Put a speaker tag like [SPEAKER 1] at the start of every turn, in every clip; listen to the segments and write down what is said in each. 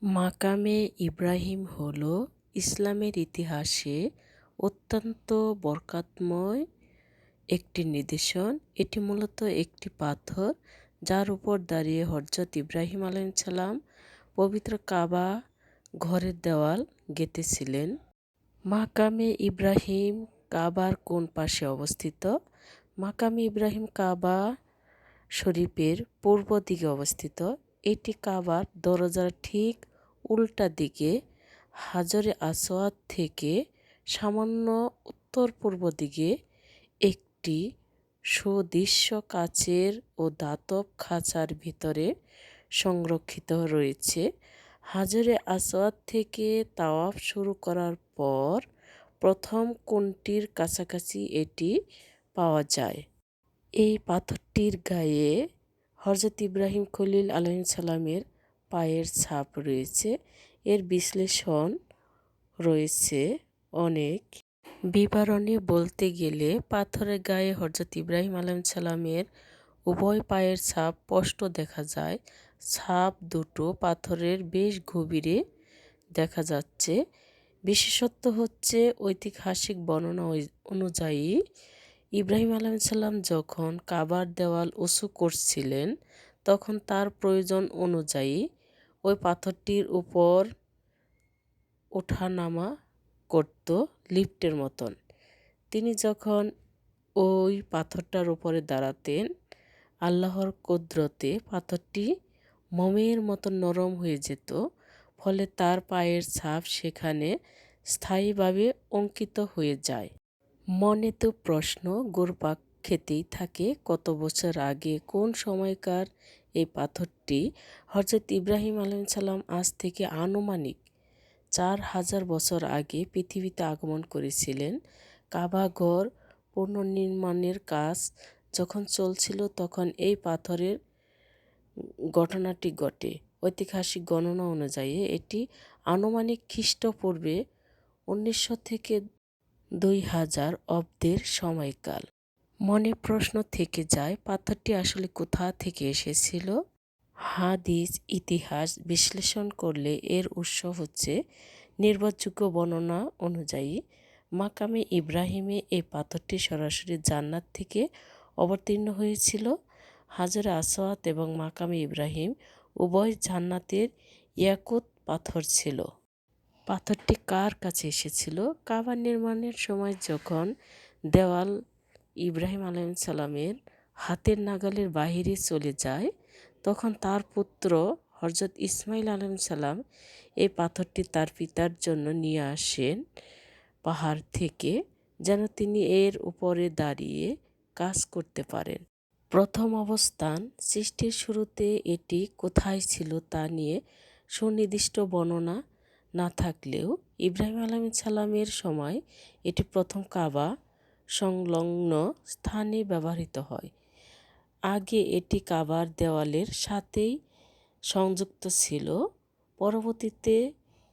[SPEAKER 1] মাকামে ইব্রাহিম হল ইসলামের ইতিহাসে অত্যন্ত বরকতময় একটি নিদর্শন। এটি মূলত একটি পাথর যার উপর দাঁড়িয়ে হযরত ইব্রাহিম আলাইহিসসালাম পবিত্র কাবা ঘরের দেওয়াল গেঁথেছিলেন। মাকামে ইব্রাহিম কাবার কোন পাশে অবস্থিত? মাকামে ইব্রাহিম কাবা শরীফের পূর্ব দিকে অবস্থিত। এটি কাবার দরজার ঠিক উল্টা দিকে হাজরে আসওয়াদ থেকে সামান্য উত্তর পূর্ব দিকে একটি সুদৃশ্য কাচের ও ধাতব খাঁচার ভিতরে সংরক্ষিত রয়েছে। হাজরে আসওয়াদ থেকে তাওয়াফ শুরু করার পর প্রথম কোণটির কাছাকাছি এটি পাওয়া যায়। এই পাথরটির গায়ে হযরত ইব্রাহিম খলিল আলাইহিসসালামের পায়ের ছাপ রয়েছে। এর বিশ্লেষণ রয়েছে অনেক। বিবরণে বলতে গেলে পাথরের গায়ে হযরত ইব্রাহিম আলাইহিসসালামের উভয় পায়ের ছাপ স্পষ্ট দেখা যায়। ছাপ দুটো পাথরের বেশ গভীরে দেখা যাচ্ছে। বিশেষত্ব হচ্ছে ঐতিহাসিক বর্ণনা অনুযায়ী ইব্রাহিম আলাইহিসসালাম যখন কাবার দেওয়াল উঁচু করছিলেন তখন তার প্রয়োজন অনুযায়ী ওই পাথরটির উপর ওঠানামা করত লিফটের মতন। তিনি যখন ওই পাথরটার উপরে দাঁড়াতেন আল্লাহর কুদরতে পাথরটি মোমের মতো নরম হয়ে যেত, ফলে তার পায়ের ছাপ সেখানে স্থায়ীভাবে অঙ্কিত হয়ে যায়। মনে তো প্রশ্ন ঘুরপাক খেতেই থাকে, কত বছর আগে কোন সময়কার এই পাথরটি? হযরত ইব্রাহিম আলাইহিসসালাম আজ থেকে আনুমানিক 4000 বছর আগে পৃথিবীতে আগমন করেছিলেন। কাবা ঘর পুনর্নির্মাণের কাজ যখন চলছিল তখন এই পাথরের ঘটনাটি ঘটে। ঐতিহাসিক গণনা অনুযায়ী এটি আনুমানিক খ্রিস্টপূর্বে 1900 থেকে 2000 অব্দের সময়কাল। মনে প্রশ্ন থেকে যায়, পাথরটি আসলে কোথা থেকে এসেছিল? হাদিস ইতিহাস বিশ্লেষণ করলে এর উৎস হচ্ছে নির্ভরযোগ্য বর্ণনা অনুযায়ী মাকামে ইব্রাহিমে এই পাথরটি সরাসরি জান্নাত থেকে অবতীর্ণ হয়েছিল। হাজরে আসওয়াদ এবং মাকামে ইব্রাহিম উভয় জান্নাতের ইয়াকুত পাথর ছিল। পাথরটি কার কাছে এসেছিল? কাবা নির্মাণের সময় যখন দেওয়াল ইব্রাহিম আলাইহিসসালামের হাতের নাগালের বাহিরে চলে যায় তখন তার পুত্র হযরত ইসমাইল আলাইহিসসালাম এই পাথরটি তার পিতার জন্য নিয়ে আসেন পাহাড় থেকে, যেন তিনি এর উপরে দাঁড়িয়ে কাজ করতে পারেন। প্রথম অবস্থান সৃষ্টির শুরুতে এটি কোথায় ছিল তা নিয়ে সুনির্দিষ্ট বর্ণনা না থাকলেও ইব্রাহিম আলাইহিসসালামের সময় এটি প্রথম কাবা সংলগ্ন স্থানে ব্যবহৃত হয়। আগে এটি কাবার দেওয়ালের সাথেই সংযুক্ত ছিল। পরবর্তীতে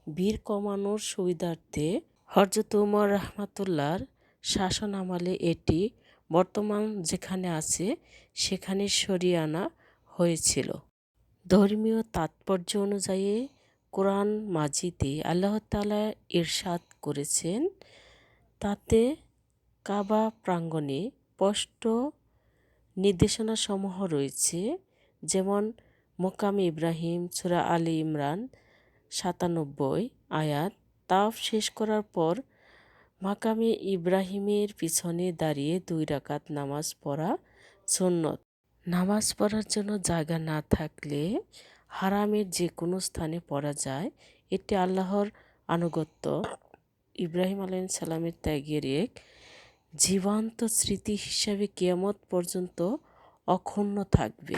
[SPEAKER 1] ভিড় কমানোর সুবিধার্থে হযরত উমর রাহমাতুল্লাহর শাসনামলে এটি বর্তমান যেখানে আছে সেখানে সরিয়ে আনা হয়েছিল। ধর্মীয় তাৎপর্য অনুযায়ী কোরআন মাজিদে আল্লাহ তাআলা ইরশাদ করেছেন, তাতে কাবা প্রাঙ্গণে স্পষ্ট নির্দেশনাসমূহ রয়েছে, যেমন মাকামে ইব্রাহিম সূরা আলে ইমরান 97 আয়াত। তাওয়াফ শেষ করার পর মাকামে ইব্রাহিমের পিছনে দাঁড়িয়ে 2 রাকাত নামাজ পড়া সুন্নত। নামাজ পড়ার জন্য জায়গা না থাকলে হারামের যে কোনো স্থানে পড়া যায়। এটি আল্লাহর আনুগত্য ইব্রাহিম আলাইহিসসালামের ত্যাগের এক জীবন্ত স্মৃতি হিসাবে কিয়ামত পর্যন্ত অক্ষুণ্ণ থাকবে।